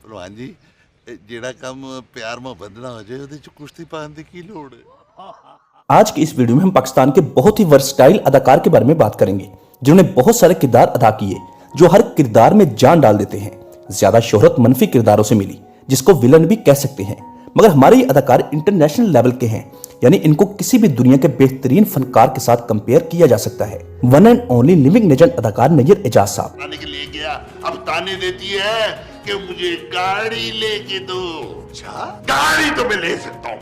ਭਲਵਾਨ ਜੀ ਜਿਹੜਾ ਕੰਮ प्यार मोहब्बत ना हो जाए ਉਹਦੇ ਚ ਕੁਸ਼ਤੀ ਪਾਉਣ ਦੀ ਕੀ ਲੋੜ है। आज की इस वीडियो में हम पाकिस्तान के बहुत ही वर्सटाइल अदाकार के बारे में बात करेंगे जिन्होंने बहुत सारे किरदार अदा किए जो हर किरदार में जान डाल देते हैं। ज्यादा शोहरत मनफी किरदारों से मिली जिसको विलन भी कह सकते हैं, मगर हमारे ये अदाकार इंटरनेशनल लेवल के हैं, यानी इनको किसी भी दुनिया के बेहतरीन फनकार के साथ कंपेयर किया जा सकता है। One and only living legend अदाकार नैयर एजाज साहब ताने के लिए गया, अब ताने देती है कि मुझे गाड़ी लेके दो। अच्छा गाड़ी तो मैं ले सकता हूँ।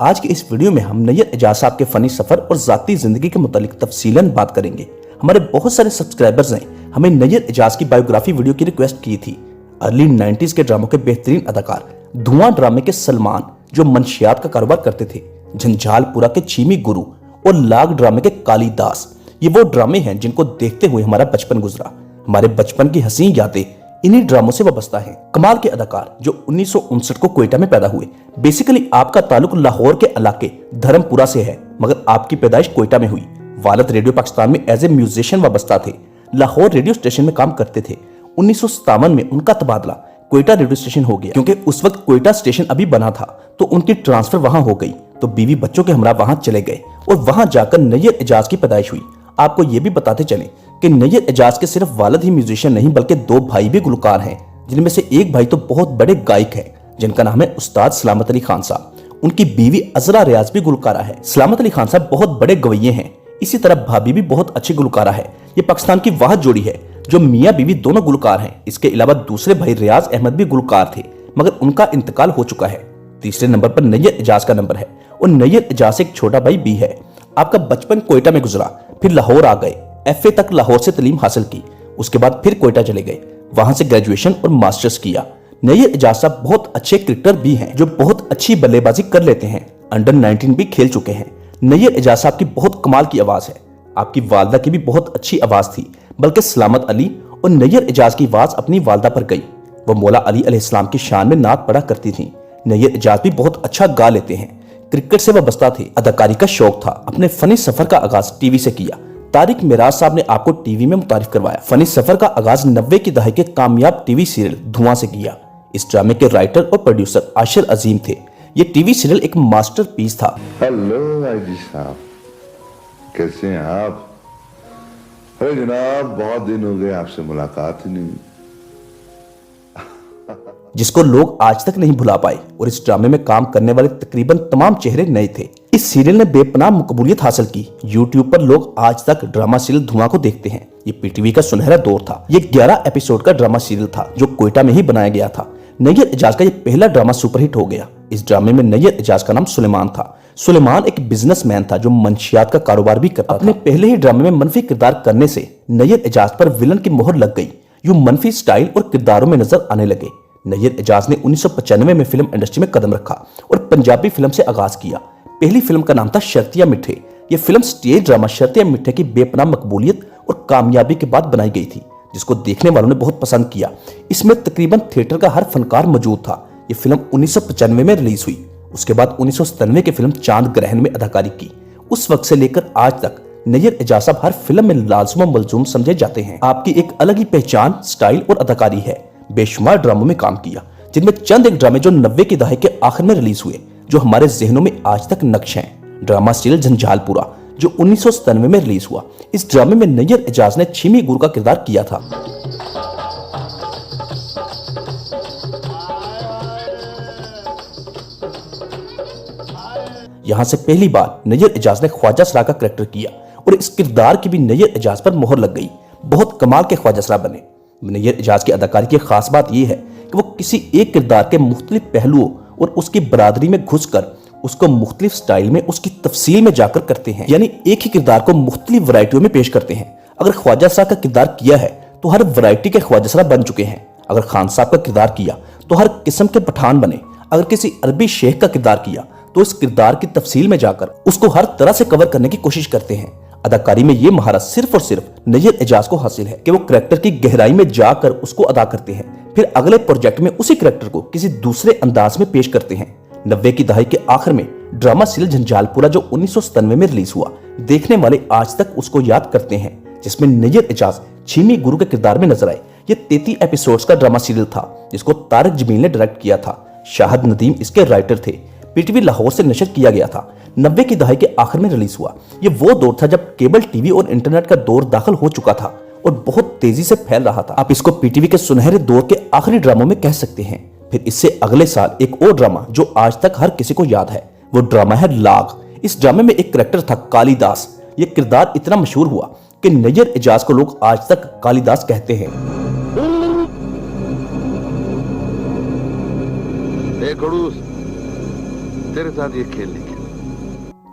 आज की इस वीडियो में हम नैयर एजाज साहब के फनी सफर और जाती जिंदगी के मुतालिक तफसीलन बात करेंगे। हमारे बहुत सारे सब्सक्राइबर्स ने हमें नैयर एजाज की बायोग्राफी वीडियो की रिक्वेस्ट की थी। अर्ली 90s के ड्रामों के बेहतरीन अदाकार, धुआं ड्रामे के सलमान जो मंशियात का कारोबार करते थे, झंझालपुरा के चीमी गुरु और लाग ड्रामे के कालीदास, ये वो ड्रामे हैं जिनको देखते हुए हमारा बचपन गुजरा। हमारे बचपन की हसीन यादें इन्हीं ड्रामों से वाबस्ता है। कमाल के अदाकार जो 1959 को क्वेटा में पैदा हुए। बेसिकली आपका ताल्लुक लाहौर के इलाके धर्मपुरा से है, मगर आपकी पैदाइश क्वेटा में हुई। वालिद रेडियो पाकिस्तान में एज ए म्यूजिशियन वाबस्ता थे, लाहौर रेडियो स्टेशन में काम करते थे। 1957 में उनका तबादला क्वेटा रेडियो स्टेशन हो गया, क्योंकि उस वक्त क्वेटा स्टेशन अभी बना था तो उनकी ट्रांसफर वहां हो गई, तो बीवी बच्चों के हमरा वहां चले गए और वहां जाकर नैयर एजाज की पैदाइश हुई। आपको ये भी बताते चले कि नैयर एजाज के सिर्फ वालिद ही म्यूजिशियन नहीं बल्कि दो भाई भी गुलकार हैं, जिनमें से एक भाई तो बहुत बड़े गायक हैं जिनका नाम है उस्ताद सलामत अली खान साहब। उनकी बीवी अजरा रियाज भी गुलकारा है। सलामत अली खान साहब बहुत बड़े गवैये हैं। इसी तरह भाभी भी बहुत अच्छी गुलकारा है। ये पाकिस्तान की वाहिद जोड़ी है जो मियाँ बीवी दोनों गुलकार हैं। इसके अलावा दूसरे भाई रियाज अहमद भी गुलकार थे, मगर उनका इंतकाल हो चुका है। तीसरे नंबर पर नैयर एजाज का नंबर है और नैयर एजाज से एक छोटा भाई भी है। आपका बचपन क्वेटा में गुजरा, फिर लाहौर आ गए, FA तक लाहौर से तालीम हासिल की, उसके बाद फिर क्वेटा चले गए, वहां से ग्रेजुएशन और मास्टर्स किया। नैयर एजाज साहब बहुत अच्छे क्रिकेटर भी हैं जो बहुत अच्छी बल्लेबाजी कर लेते हैं। अंडर 19 भी खेल चुके हैं। नैयर एजाज साहब की बहुत कमाल की आवाज है। आपकी वालदा की भी बहुत अच्छी आवाज थी, बल्कि सलामत अली और नैयर एजाज की आवाज अपनी वालदा पर गई। वो मौला अली अलैहिस्सलाम की शान में नात पढ़ा करती थी। नैयर एजाज भी बहुत अच्छा गा लेते हैं। क्रिकेट से वाबस्ता थे, अदाकारी का शौक था। अपने फनी सफर का आगाज टीवी से किया। तारिक मिराज साहब ने आपको टीवी में मुतारिफ करवाया। फनी सफर का आगाज 90 की दहाई के कामयाब टीवी सीरियल धुआं से किया। इस ड्रामे के राइटर और प्रोड्यूसर आशिर अजीम थे। ये टीवी सीरियल एक मास्टरपीस था। हेलो आईजी साहब, कैसे हैं आप? अरे जनाब, बहुत दिन हो गए, आपसे मुलाकात ही नहीं। जिसको लोग आज तक नहीं भुला पाए, और इस ड्रामे में काम करने वाले तकरीबन तमाम चेहरे नए थे। इस सीरियल ने बेपनाह मकबूलियत हासिल की। यूट्यूब पर लोग आज तक ड्रामा सीरियल धुआं को देखते हैं। ये पीटीवी का सुनहरा दौर था। ये 11 एपिसोड का ड्रामा सीरियल था जो क्वेटा में ही बनाया गया था। नैयर एजाज का ये पहला ड्रामा सुपरहिट हो गया। इस ड्रामे में नैयर एजाज का नाम सुलेमान था। सुलेमान एक बिजनेसमैन था जो मंशियात का कारोबार भी करता था। अपने पहले ही ड्रामे में मनफी किरदार करने से नैयर एजाज पर विलन की मोहर लग गई। यूं मनफी स्टाइल और किरदारों में नजर आने लगे। नैयर एजाज ने 1995 में फिल्म इंडस्ट्री में कदम रखा और पंजाबी फिल्म से आगाज किया। पहली फिल्म का नाम था शर्तिया मिठे। ये फिल्म स्टेज ड्रामा शर्तिया मिठे की बेपनाह मकबूलियत और कामयाबी के बाद बनाई गई थी, जिसको देखने वालों ने बहुत पसंद किया। इसमें तकरीबन थिएटर का हर फनकार मौजूद था। ये फिल्म 1995 में रिलीज हुई। उसके बाद 1997 की फिल्म चांद ग्रहण में अदाकारी की। उस वक्त से लेकर आज तक नैयर एजाज साहब हर फिल्म में लाज़िम मलजूम समझे जाते हैं। आपकी एक अलग ही पहचान, स्टाइल और अदाकारी है। बेशुमार ड्रामों में काम किया, जिनमें चंद एक ड्रामे जो 90 की दहाई के आखिर में रिलीज हुए जो हमारे जहनों में आज तक नक्श हैं। ड्रामा सीरियल झंझालपुरा जो 1997 में रिलीज हुआ। इस ड्रामे में नैयर एजाज ने चीमी गुरु का किरदार किया था। यहां से पहली बार नैयर एजाज ने ख्वाजा सरा का करैक्टर किया और इस किरदार की भी नैयर एजाज पर मोहर लग गई। बहुत कमाल के ख्वाजा सरा बने। नैयर एजाज की अदाकारी की खास बात यह है कि वो किसी एक किरदार के मुख्तलिफ पहलुओं और उसकी बरादरी में घुसकर उसको मुख्तलिफ स्टाइल में उसकी तफसील में जाकर करते हैं, यानी एक ही किरदार को मुख्तलिफ वैरायटियों में पेश करते हैं। अगर ख्वाजा सरा का किरदार किया है तो हर वैरायटी के ख्वाजा सरा बन चुके हैं। अगर खान साहब का किरदार किया तो हर किस्म के पठान बने। अगर किसी अरबी शेख का किरदार किया तो इस किरदार की तफसील में जाकर उसको हर तरह से कवर करने की कोशिश करते हैं। अदाकारी में ये महारत सिर्फ और सिर्फ नैयर एजाज को हासिल है कि वो करैक्टर की गहराई में जाकर उसको अदा करते हैं, फिर अगले प्रोजेक्ट में उसी करैक्टर को किसी दूसरे अंदाज में पेश करते हैं। 90 की दहाई के आखिर में ड्रामा सीरियल झंझालपुरा जो 1997 में रिलीज हुआ, देखने वाले आज तक उसको याद करते हैं। जिसमें नैयर एजाज छीमी गुरु के किरदार में नजर आए। ये 33 एपिसोड्स का ड्रामा सीरियल था जिसको तारिक जमील ने डायरेक्ट किया था। शाहिद नदीम इसके राइटर थे। पीटीवी लाहौर से नशर किया गया था। 90 की दहाई के आखिर में रिलीज हुआ। ये वो दौर था जब केबल टीवी और इंटरनेट का दौर दाखिल हो चुका था और बहुत तेजी से फैल रहा था। आप इसको पीटीवी के सुनहरे दौर के आखिरी ड्रामों में कह सकते हैं। फिर इससे अगले साल एक और ड्रामा जो आज तक हर किसी को याद है, वो ड्रामा है लाग। इस ड्रामे में एक कैरेक्टर था कालिदास। ये किरदार इतना मशहूर हुआ कि नैयर एजाज को लोग आज तक कालिदास कहते हैं। तेरे साथ ये खेल नहीं।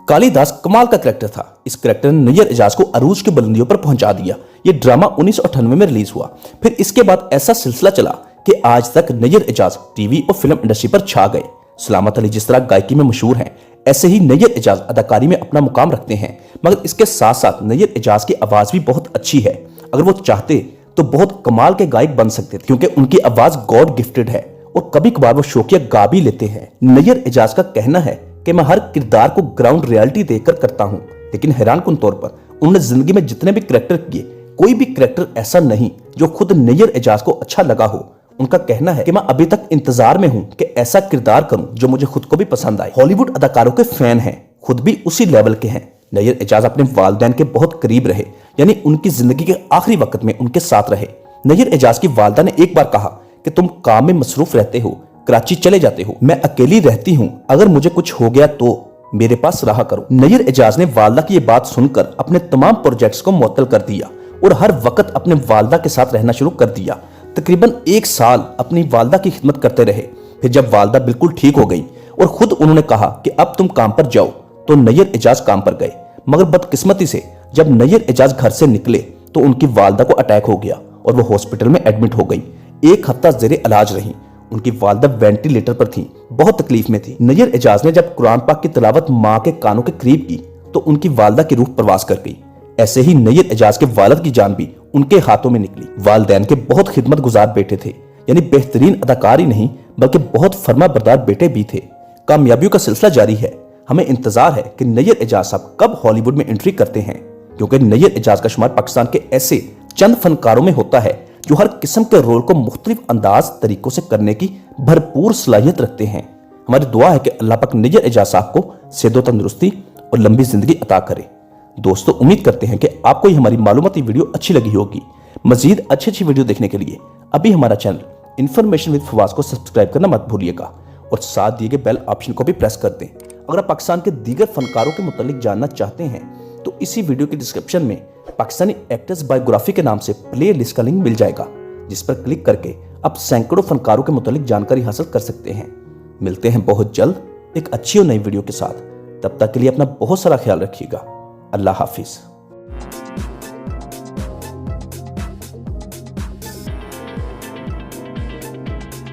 कालिदास कमाल का कैरेक्टर था। इस कैरेक्टर ने नैयर एजाज को अरूज की बुलंदियों पर पहुंचा दिया। ये ड्रामा 1998 में रिलीज हुआ। फिर इसके बाद ऐसा सिलसिला चला कि आज तक नैयर एजाज टीवी और फिल्म इंडस्ट्री पर छा गए। सलामत अली जिस तरह गायकी में मशहूर हैं, ऐसे ही नैयर एजाज अदाकारी में अपना मुकाम रखते हैं। मगर इसके साथ साथ नैयर एजाज की आवाज भी बहुत अच्छी है। अगर वो चाहते तो बहुत कमाल के गायक बन सकते थे, क्योंकि उनकी आवाज गॉड गिफ्टेड है और कभी कभार वो शौकिया गा भी लेते हैं। नैयर एजाज का कहना है कि मैं हर किरदार को ग्राउंड रियलिटी देकर करता हूं, लेकिन हैरानकुन तौर पर उन्होंने जिंदगी में जितने भी कैरेक्टर किए, कोई भी कैरेक्टर ऐसा नहीं जो खुद नैयर एजाज को अच्छा लगा हो। उनका कहना है कि मैं अभी तक इंतजार में हूं कि ऐसा किरदार करूं जो मुझे खुद को भी पसंद आए। हॉलीवुड अदाकारों के फैन हैं, खुद भी उसी लेवल के हैं। नैयर एजाज अपने वालिदैन के बहुत करीब रहे, यानी उनकी जिंदगी के आखिरी वक्त में उनके साथ रहे। नैयर एजाज की वालिदा ने एक बार कहा कि तुम काम में मसरूफ रहते हो, कराची चले जाते हो, मैं अकेली रहती हूँ, अगर मुझे कुछ हो गया तो मेरे पास रहा करो। नैयर एजाज ने वालिदा की ये बात सुनकर अपने तमाम प्रोजेक्ट्स को मुअत्तल कर दिया और हर वक्त अपने वालिदा के साथ रहना शुरू कर दिया। तकरीबन 1 साल अपनी वालिदा की खिदमत करते रहे। फिर जब वालिदा बिल्कुल ठीक हो गई और खुद उन्होंने कहा कि अब तुम काम पर जाओ, तो नैयर एजाज काम पर गए। मगर बदकिस्मती से जब नैयर एजाज घर से निकले तो उनकी वालिदा को अटैक हो गया और वो हॉस्पिटल में एडमिट हो गई। 1 हफ्ता जेरे इलाज रही। उनकी वालिदा वेंटिलेटर पर थी, बहुत तकलीफ में थी। नैयर एजाज ने जब कुरान पाक की तिलावत माँ के कानों के करीब की तो उनकी वालिदा की रूह परवास कर गई। ऐसे ही नैयर एजाज के वालिद की जान भी उनके हाथों में निकली। वालिदैन के बहुत खिदमत गुजार बेटे थे, यानी बेहतरीन अदाकार ही नहीं बल्कि बहुत फर्मा बरदार बेटे भी थे। कामयाबियों का सिलसिला जारी है। हमें इंतजार है कि नैयर एजाज साहब कब हॉलीवुड में एंट्री करते हैं, क्योंकि नैयर एजाज का शुमार पाकिस्तान के ऐसे चंद फनकारों में होता है जो हर किस्म के रोल को मुख्तलिफ अंदाज तरीकों से करने की भरपूर सलाहियत रखते हैं। हमारी दुआ है कि अल्लाह पाक नैयर एजाज साहब को सेहत व तंदुरुस्ती और लंबी जिंदगी अता करे। दोस्तों, उम्मीद करते हैं कि आपको ये हमारी मालूमाती वीडियो अच्छी लगी होगी। मजीद अच्छी वीडियो देखने के लिए अभी हमारा चैनल इन्फॉर्मेशन विद फवाज को सब्सक्राइब करना मत भूलिएगा और साथ दिए गए बेल ऑप्शन को भी प्रेस कर दें। अगर आप पाकिस्तान के दीगर फनकारों के मुतालिक जानना चाहते हैं तो इसी वीडियो के डिस्क्रिप्शन में पाकिस्तानी एक्टर्स बायोग्राफी के नाम से प्ले लिस्ट का लिंक मिल जाएगा, जिस पर क्लिक करके आप सैकड़ों फनकारों के मुतालिक जानकारी हासिल कर सकते हैं। मिलते हैं बहुत जल्द एक अच्छी और नई वीडियो के साथ। तब तक के लिए अपना बहुत सारा ख्याल रखिएगा। अल्लाह हाफिज।